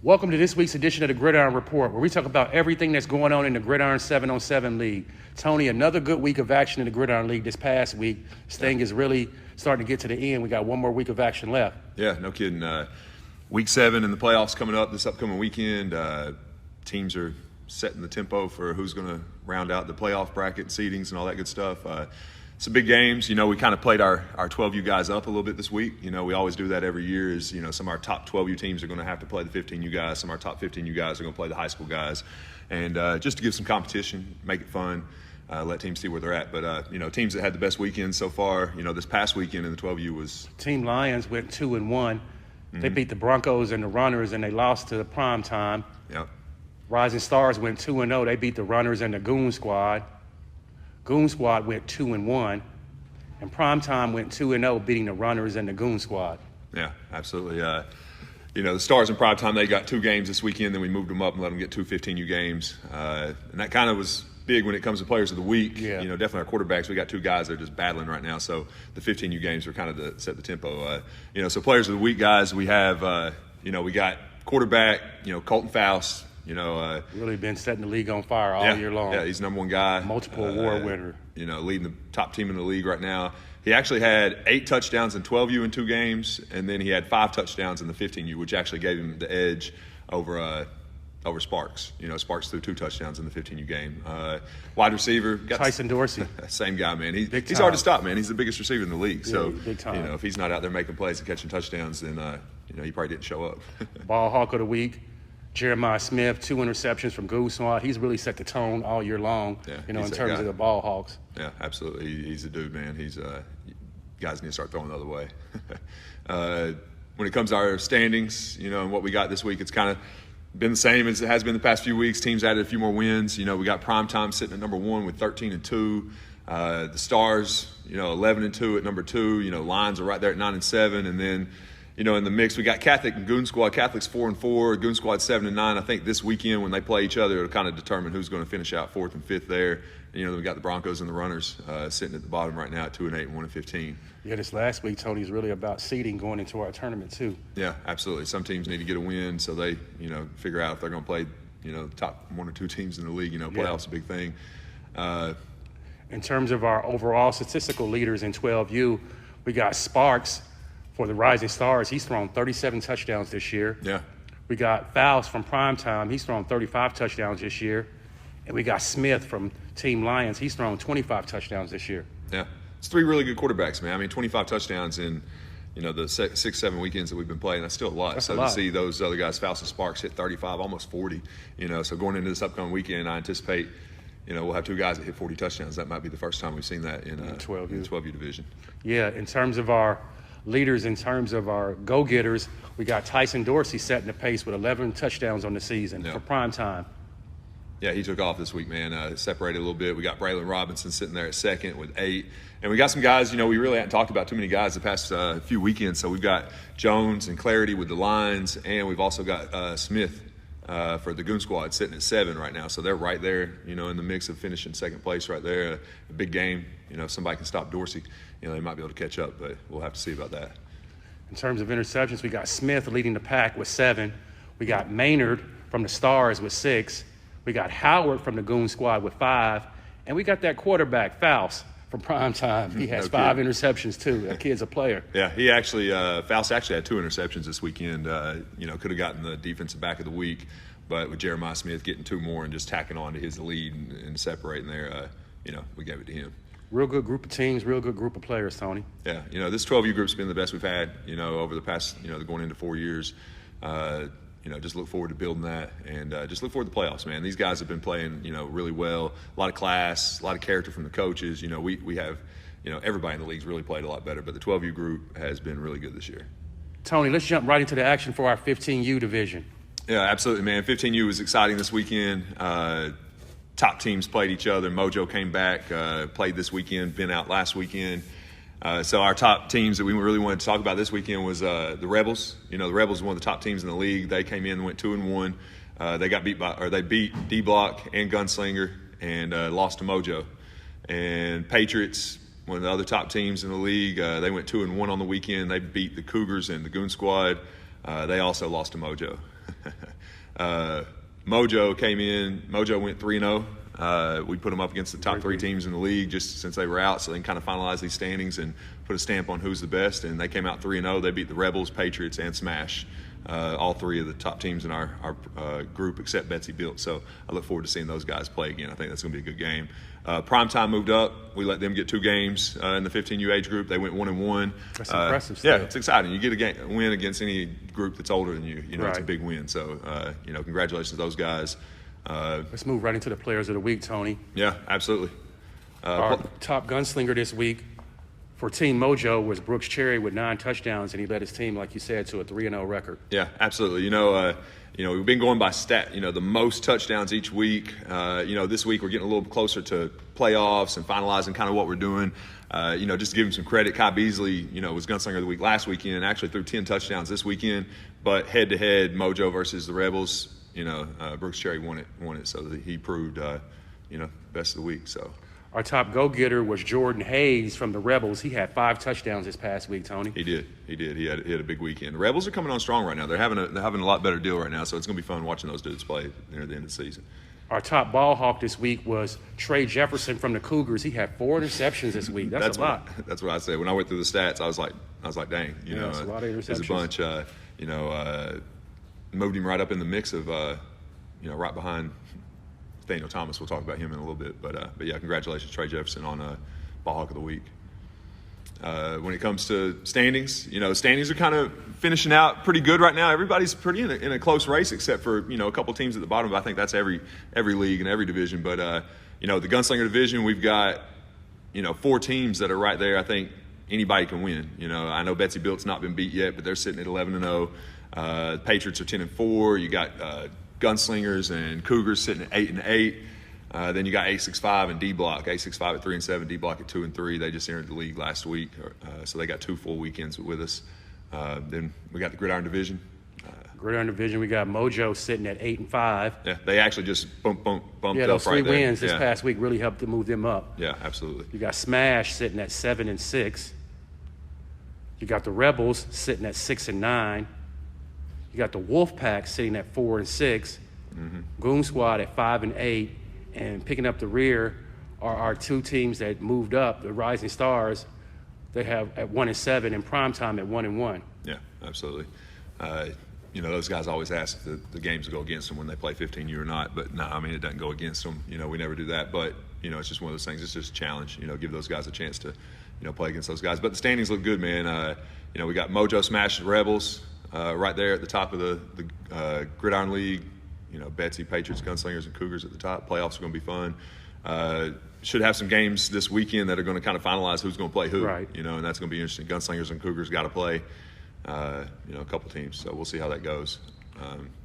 Welcome to this week's edition of the Gridiron Report, where we talk about everything that's going on in the Gridiron 7-on-7 League. Tony, another good week of action in the Gridiron League this past week. This thing is really starting to get to the end. We got one more week of action left. Yeah, no kidding. Week 7 and the playoffs coming up this upcoming weekend. Teams are setting the tempo for who's going to round out the playoff bracket seedings and all that good stuff. Some big games. You know, we kind of played our 12U guys up a little bit this week. You know, we always do that every year. Is, you know, some of our top 12U teams are going to have to play the 15U guys. Some of our top 15U guys are going to play the high school guys. And just to give some competition, make it fun, let teams see where they're at. But, you know, teams that had the best weekend so far, you know, this past weekend in the 12U was... Team Lions went 2-1. They beat the Broncos and the Runners, and they lost to the Prime Time. Yep. Rising Stars went 2-0. They beat the Runners and the Goon Squad. Goon Squad went 2-1, and Primetime went 2-0, beating the Runners and the Goon Squad. Yeah, absolutely. You know, the Stars in Primetime, they got 2 games this weekend, then we moved them up and let them get 2 15U games. And that kind of was big when it comes to players of the week. Yeah. You know, definitely our quarterbacks, we got 2 guys that are just battling right now, so the 15U games were kind of to set the tempo. You know, so players of the week, guys, we have, you know, we got quarterback, you know, Colton Faust. You know, really been setting the league on fire all year long. Yeah, he's number 1 guy. Multiple award winner. You know, leading the top team in the league right now. He actually had 8 touchdowns in 12U in 2 games, and then he had 5 touchdowns in the 15U, which actually gave him the edge over Sparks. You know, Sparks threw 2 touchdowns in the 15U game. Wide receiver. Tyson Dorsey. Same guy, man. He's hard to stop, man. He's the biggest receiver in the league. Yeah, so, big time. You know, if he's not out there making plays and catching touchdowns, then, you know, he probably didn't show up. Ball Hawk of the week. Jeremiah Smith, 2 interceptions from Goon Squad. He's really set the tone all year long, you know, in terms of the Ball Hawks. Yeah, absolutely. He's a dude, man. He's guys need to start throwing the other way. When it comes to our standings, you know, and what we got this week, it's kind of been the same as it has been the past few weeks. Teams added a few more wins. You know, we got Primetime sitting at number 1 with 13-2. The Stars, you know, 11-2 at number 2. You know, Lions are right there at 9-7, and then, you know, in the mix, we got Catholic and Goon Squad. Catholic's 4-4, Goon Squad 7-9. I think this weekend when they play each other, it'll kind of determine who's going to finish out 4th and 5th there. And, you know, we got the Broncos and the Runners sitting at the bottom right now at 2-8 and 1-15. Yeah, this last week, Tony, is really about seeding going into our tournament too. Yeah, absolutely. Some teams need to get a win so they, you know, figure out if they're going to play, you know, the top 1 or 2 teams in the league. You know, playoffs a big thing. In terms of our overall statistical leaders in 12U, we got Sparks. For the Rising Stars, he's thrown 37 touchdowns this year. Yeah. We got Faust from Primetime. He's thrown 35 touchdowns this year. And we got Smith from Team Lions. He's thrown 25 touchdowns this year. Yeah. It's 3 really good quarterbacks, man. I mean, 25 touchdowns in, you know, the 6-7 weekends that we've been playing, that's still a lot. That's so a lot. To see those other guys, Faust and Sparks, hit 35, almost 40, you know. So going into this upcoming weekend, I anticipate, you know, we'll have 2 guys that hit 40 touchdowns. That might be the first time we've seen that in the 12U division. Yeah, in terms of our leaders, in terms of our go-getters, we got Tyson Dorsey setting the pace with 11 touchdowns on the season for Primetime. Yeah, he took off this week, man. Separated a little bit. We got Braylon Robinson sitting there at 2nd with 8. And we got some guys, you know, we really haven't talked about too many guys the past few weekends. So we've got Jones and Clarity with the Lions, and we've also got Smith for the Goon Squad sitting at 7 right now. So they're right there, you know, in the mix of finishing 2nd place right there. A big game. You know, if somebody can stop Dorsey, you know, they might be able to catch up, but we'll have to see about that. In terms of interceptions, we got Smith leading the pack with 7. We got Maynard from the Stars with 6. We got Howard from the Goon Squad with 5. And we got that quarterback, Faust, from Primetime. He has 5 interceptions, too. That kid's a player. Yeah, he actually, Faust actually had 2 interceptions this weekend. You know, could have gotten the defensive back of the week, but with Jeremiah Smith getting 2 more and just tacking on to his lead and separating there, you know, we gave it to him. Real good group of teams, real good group of players, Tony. Yeah, you know, this 12U group's been the best we've had, you know, over the past, you know, going into 4 years. You know, just look forward to building that and just look forward to the playoffs, man. These guys have been playing, you know, really well. A lot of class, a lot of character from the coaches. You know, we have, you know, everybody in the league's really played a lot better, but the 12U group has been really good this year. Tony, let's jump right into the action for our 15U division. Yeah, absolutely, man. 15U was exciting this weekend. Top teams played each other. Mojo came back, played this weekend, been out last weekend. So our top teams that we really wanted to talk about this weekend was the Rebels. You know, the Rebels were one of the top teams in the league. They came in and went 2-1. They beat D-Block and Gunslinger and lost to Mojo. And Patriots, one of the other top teams in the league, they went 2-1 on the weekend. They beat the Cougars and the Goon Squad. They also lost to Mojo. Mojo came in. Mojo went 3-0. We put them up against the top 3 teams in the league just since they were out, so they can kind of finalize these standings and put a stamp on who's the best. And they came out 3-0. They beat the Rebels, Patriots, and Smash. All 3 of the top teams in our group except Betsy Built. So I look forward to seeing those guys play again. I think that's going to be a good game. Primetime moved up. We let them get 2 games in the 15U age group. They went 1-1. That's impressive. Yeah, it's exciting. You get a win against any group that's older than you. You know, right. It's a big win. So, congratulations to those guys. Let's move right into the players of the week, Tony. Yeah, absolutely. Our top gunslinger this week for Team Mojo was Brooks Cherry with 9 touchdowns, and he led his team, like you said, to a 3-0 record. Yeah, absolutely. We've been going by stat, the most touchdowns each week. This week we're getting a little closer to playoffs and finalizing kind of what we're doing. Just to give him some credit, Kai Beasley, was Gunslinger of the Week last weekend and actually threw 10 touchdowns this weekend. But head-to-head, Mojo versus the Rebels, Brooks Cherry won it. So he proved, best of the week. So. Our top go-getter was Jordan Hayes from the Rebels. He had 5 touchdowns this past week, Tony. He did. He had a big weekend. The Rebels are coming on strong right now. They're having a lot better deal right now, so it's going to be fun watching those dudes play near the end of the season. Our top ball hawk this week was Trey Jefferson from the Cougars. He had 4 interceptions this week. That's a lot. That's what I said. When I went through the stats, I was like, dang. It's a lot of interceptions. There's a bunch. Moved him right up in the mix of, right behind Daniel Thomas. We'll talk about him in a little bit, but yeah, congratulations, Trey Jefferson, on Ball Hawk of the Week. When it comes to standings, standings are kind of finishing out pretty good right now. Everybody's pretty in a close race, except for a couple teams at the bottom. But I think that's every league and every division. But the Gunslinger division, we've got 4 teams that are right there. I think anybody can win. I know Betsy Built's not been beat yet, but they're sitting at 11-0. The Patriots are 10-4. You got Gunslingers and Cougars sitting at 8-8. Then you got A65 and D Block. A65 at 3-7, D Block at 2-3. They just entered the league last week, so they got 2 full weekends with us. Then we got the Gridiron division. Gridiron division, we got Mojo sitting at 8-5. Yeah, they actually just bumped up right there. Yeah, those 3 wins this past week really helped to move them up. Yeah, absolutely. You got Smash sitting at 7-6. You got the Rebels sitting at 6-9. You got the Wolfpack sitting at 4-6. Mm-hmm. Goon Squad at 5-8. And picking up the rear are our 2 teams that moved up, the Rising Stars. They have at 1-7 and Primetime at 1-1. Yeah, absolutely. Those guys always ask if the games will go against them when they play 15U or not. But no, it doesn't go against them. We never do that. But it's just one of those things. It's just a challenge. Give those guys a chance to play against those guys. But the standings look good, man. We got Mojo Smash Rebels right there at the top of the Gridiron League. Betsy, Patriots, Gunslingers, and Cougars at the top. Playoffs are going to be fun. Should have some games this weekend that are going to kind of finalize who's going to play who. Right. And that's going to be interesting. Gunslingers and Cougars got to play, a couple teams. So we'll see how that goes.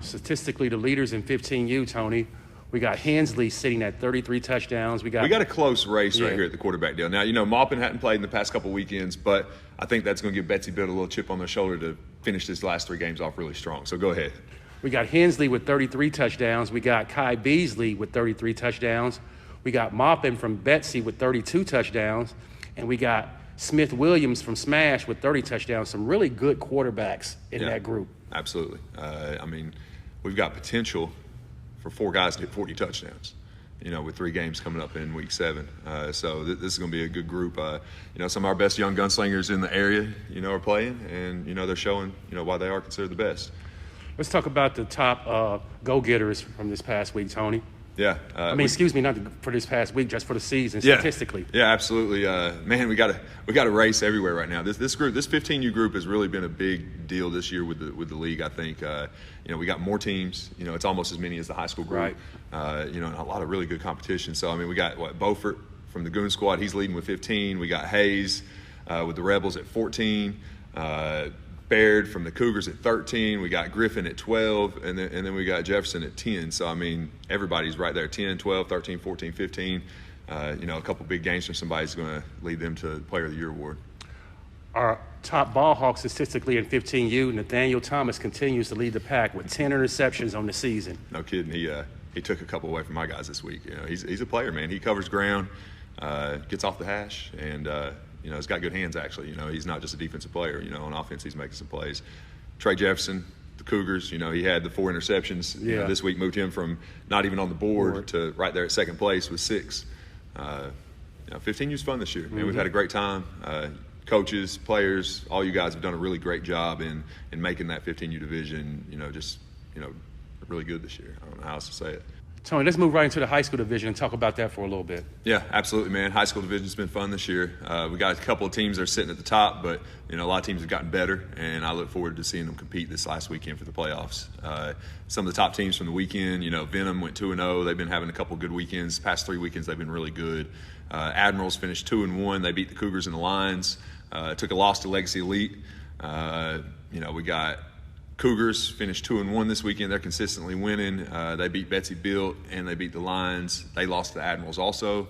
Statistically, the leaders in 15U, Tony, we got Hensley sitting at 33 touchdowns. We got a close race right here at the quarterback deal. Now, Maupin hadn't played in the past couple weekends, but I think that's going to give Betsy Built a little chip on their shoulder to finish this last 3 games off really strong. So go ahead. We got Hensley with 33 touchdowns. We got Kai Beasley with 33 touchdowns. We got Maupin from Betsy with 32 touchdowns. And we got Smith Williams from Smash with 30 touchdowns. Some really good quarterbacks in that group. Absolutely. We've got potential for 4 guys to hit 40 touchdowns, with 3 games coming up in week 7. So this is going to be a good group. Some of our best young gunslingers in the area, are playing, and, they're showing, why they are considered the best. Let's talk about the top go-getters from this past week, Tony. Yeah. Excuse me, not for this past week, just for the season, statistically. Yeah, absolutely. Man, we got a race everywhere right now. This group, this 15U group, has really been a big deal this year with the league. I think we got more teams. It's almost as many as the high school group. Right. And a lot of really good competition. So we got Beaufort from the Goon Squad. He's leading with 15. We got Hayes with the Rebels at 14. Baird from the Cougars at 13. We got Griffin at 12, and then we got Jefferson at 10. So, everybody's right there, 10, 12, 13, 14, 15. A couple big games from somebody's going to lead them to Player of the Year award. Our top ball hawk statistically in 15U, Nathaniel Thomas continues to lead the pack with 10 interceptions on the season. No kidding. He took a couple away from my guys this week. He's a player, man. He covers ground, gets off the hash, and he's got good hands, actually. He's not just a defensive player. On offense, he's making some plays. Trey Jefferson, the Cougars. You know, he had the 4 interceptions. Yeah. You know, this week moved him from not even on the board to right there at second place with 6. 15U is fun this year. Man, we've had a great time. Coaches, players, all you guys have done a really great job in making that 15U division, really good this year. I don't know how else to say it. Tony, let's move right into the high school division and talk about that for a little bit. Yeah, absolutely, man. High school division's been fun this year. We got a couple of teams that are sitting at the top, but a lot of teams have gotten better, and I look forward to seeing them compete this last weekend for the playoffs. Some of the top teams from the weekend, Venom went 2-0. They've been having a couple good weekends. Past 3 weekends, they've been really good. Admirals finished 2-1. They beat the Cougars and the Lions. Took a loss to Legacy Elite. We got Cougars finished 2-1 this weekend. They're consistently winning. They beat Betsy Built and they beat the Lions. They lost to the Admirals also.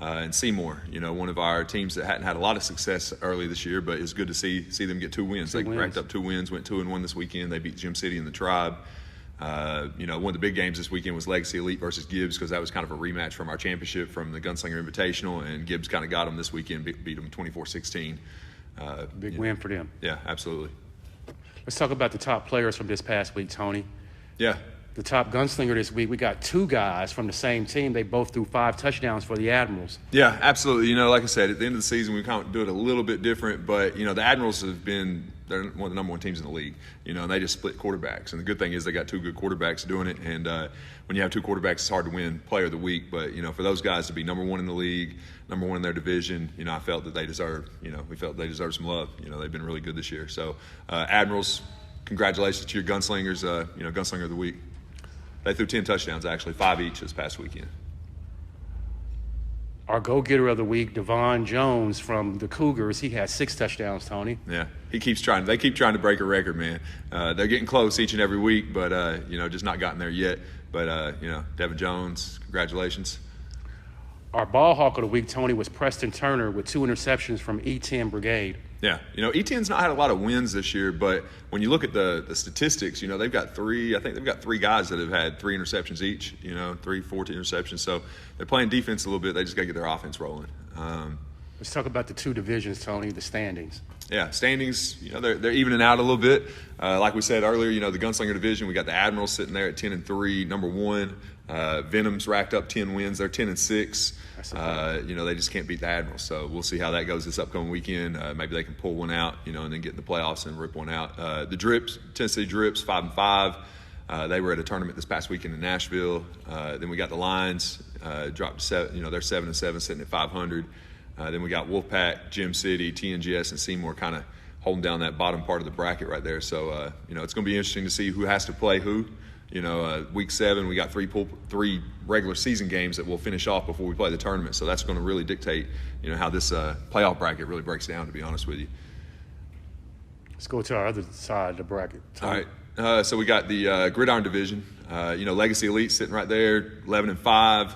And Seymour, one of our teams that hadn't had a lot of success early this year, but it's good to see them get 2 wins. They racked up 2 wins, went 2-1 this weekend. They beat Gym City and the Tribe. One of the big games this weekend was Legacy Elite versus Gibbs, because that was kind of a rematch from our championship from the Gunslinger Invitational, and Gibbs kind of got them this weekend, beat them 24-16. Big win for them. Yeah, absolutely. Let's talk about the top players from this past week, Tony. Yeah. The top gunslinger this week, we got 2 guys from the same team. They both threw 5 touchdowns for the Admirals. Yeah, absolutely. Like I said, at the end of the season, we kind of do it a little bit different, but, the Admirals they're one of the number 1 teams in the league, and they just split quarterbacks. And the good thing is they got 2 good quarterbacks doing it. And when you have 2 quarterbacks, it's hard to win Player of the Week. But, for those guys to be number 1 in the league, number 1 in their division, I felt that they deserved, we felt they deserved some love. They've been really good this year. So, Admirals, congratulations to your Gunslingers, Gunslinger of the Week. They threw 10 touchdowns, actually, 5 each this past weekend. Our go-getter of the week, Devon Jones from the Cougars, he had 6 touchdowns, Tony. Yeah, they keep trying to break a record, man. They're getting close each and every week, but, just not gotten there yet. But, Devin Jones, congratulations. Our ball hawk of the week, Tony, was Preston Turner with 2 interceptions from E10 Brigade. Yeah, E10's not had a lot of wins this year, but when you look at the statistics, they've got 3. I think they've got 3 guys that have had 3 interceptions each. 3, 14 interceptions. So they're playing defense a little bit. They just got to get their offense rolling. Let's talk about the 2 divisions, Tony, the standings. Yeah, standings. They're evening out a little bit. Like we said earlier, the Gunslinger division, we got the Admirals sitting there at 10-3, number 1. Venom's racked up 10 wins. They're 10-6. They just can't beat the Admirals. So we'll see how that goes this upcoming weekend. Maybe they can pull one out, and then get in the playoffs and rip one out. The Drips, Tennessee Drips, 5-5. They were at a tournament this past weekend in Nashville. Then we got the Lions, dropped to 7. They're 7-7, sitting at 500. Then we got Wolfpack, Gym City, TNGS, and Seymour kind of holding down that bottom part of the bracket right there. So, it's going to be interesting to see who has to play who. Week 7, we got 3 regular season games that we'll finish off before we play the tournament. So that's going to really dictate, how this playoff bracket really breaks down, to be honest with you. Let's go to our other side of the bracket. All right. So we got the Gridiron division. Legacy Elite sitting right there, 11-5.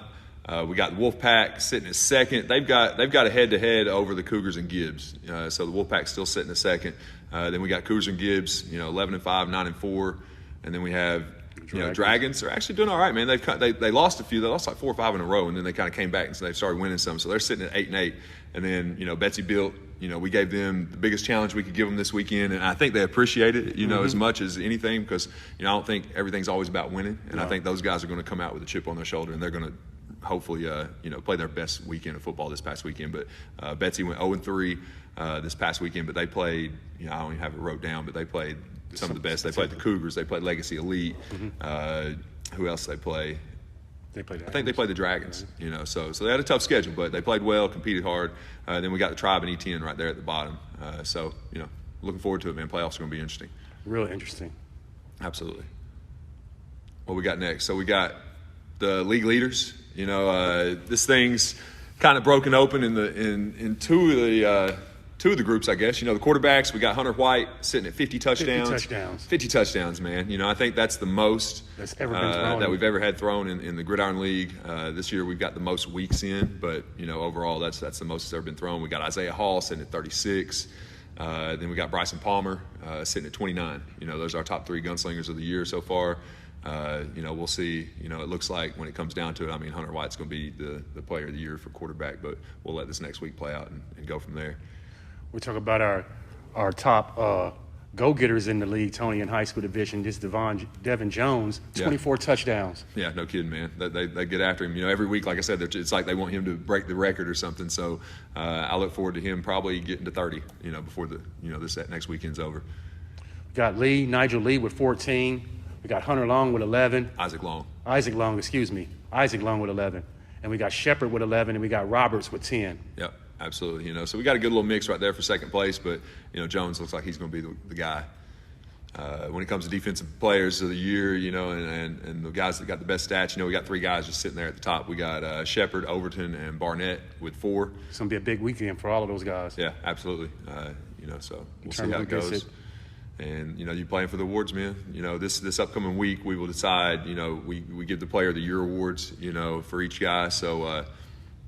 We got the Wolfpack sitting at second. They've got a head-to-head over the Cougars and Gibbs. So the Wolfpack's still sitting at second. Then we got Cougars and Gibbs, 11-5, 9-4. And then we have Dragons are actually doing all right, man. They lost a few. They lost like 4 or 5 in a row, and then they kind of came back and so they started winning some. So they're sitting at 8-8. And then Betsy Built. We gave them the biggest challenge we could give them this weekend, and I think they appreciate it. As much as anything, because I don't think everything's always about winning, and I think those guys are going to come out with a chip on their shoulder, and they're going to hopefully play their best weekend of football this past weekend. But Betsy went 0-3 this past weekend, but they played. I don't even have it wrote down, but they played some of the best. They played the Cougars. They played Legacy Elite. Who else they play? I think they played the Dragons. So they had a tough schedule, but they played well, competed hard. Then we got the Tribe and E10 right there at the bottom. So looking forward to it, man. Playoffs are going to be interesting. Really interesting. Absolutely. What we got next? So we got the league leaders. This thing's kind of broken open in 2 of the groups, I guess. The quarterbacks, we got Hunter White sitting at 50 touchdowns. 50 touchdowns, man. I think that's the most that's ever been thrown that we've ever had thrown in the Gridiron League. This year we've got the most weeks in, but, overall that's the most that's ever been thrown. We got Isaiah Hall sitting at 36. Then we got Bryson Palmer sitting at 29. Those are our top 3 gunslingers of the year so far. We'll see. It looks like when it comes down to it, Hunter White's going to be the player of the year for quarterback, but we'll let this next week play out and go from there. We talk about our top go-getters in the league, Tony, in high school division. This Devin Jones, 24 touchdowns. Yeah, no kidding, man. They get after him. You know, every week, like I said, it's like they want him to break the record or something. So I look forward to him probably getting to 30, you know, before this next weekend's over. We got Nigel Lee with 14. We got Hunter Long with 11. Isaac Long with 11. And we got Shepard with 11, and we got Roberts with 10. Yep. Absolutely, you know, so we got a good little mix right there for second place, but, you know, Jones looks like he's going to be the guy. When it comes to defensive players of the year, you know, and the guys that got the best stats, you know, we got 3 guys just sitting there at the top. We got Shepard, Overton, and Barnett with 4. It's going to be a big weekend for all of those guys. Yeah, absolutely. You know, so we'll see how it goes. And, you know, you playing for the awards, man. You know, this upcoming week we will decide, you know, we give the Player of the Year awards, you know, for each guy. So,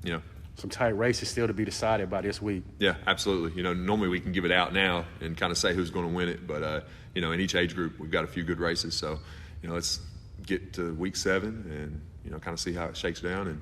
you know, some tight races still to be decided by this week. Yeah, absolutely. You know, normally we can give it out now and kind of say who's going to win it, but you know, in each age group we've got a few good races. So, you know, let's get to week 7 and, you know, kind of see how it shakes down and